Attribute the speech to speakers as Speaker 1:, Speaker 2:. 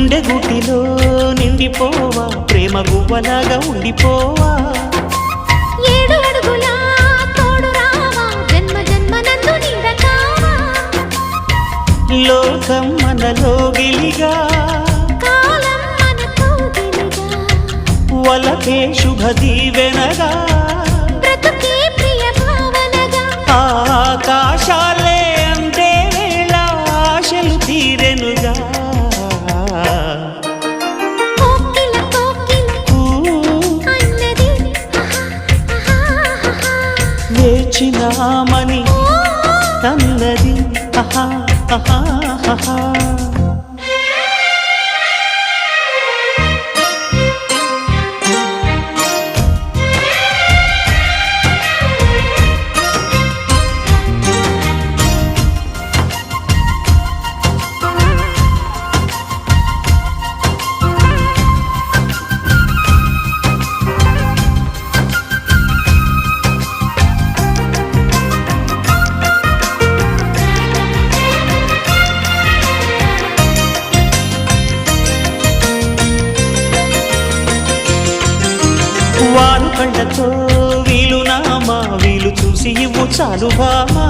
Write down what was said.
Speaker 1: గుండె గుటిలో నిండిపోవా ప్రేమ గువ్వలాగా ఉండిపోవా
Speaker 2: ఏడు అడుగుల తోడు రావా జన్మ జన్మనందు నిందకావా
Speaker 1: లోకం మనలో గిలిగా
Speaker 2: కాలం మనతో గిలిగా
Speaker 1: వలకే శుభ దీవెనగా
Speaker 2: బ్రతుకే ప్రియ భావనగా
Speaker 1: ఆకాశాలే అందే వేళ ఆశలు తీరెనుగా
Speaker 2: కోకిల కోకిల అన్నది
Speaker 1: వేచినామని అన్నది ఆహా ఆహా ఆహా వారు కండతో వీలు నామా వీలు చూసి ఇవ్వు చాలు బామా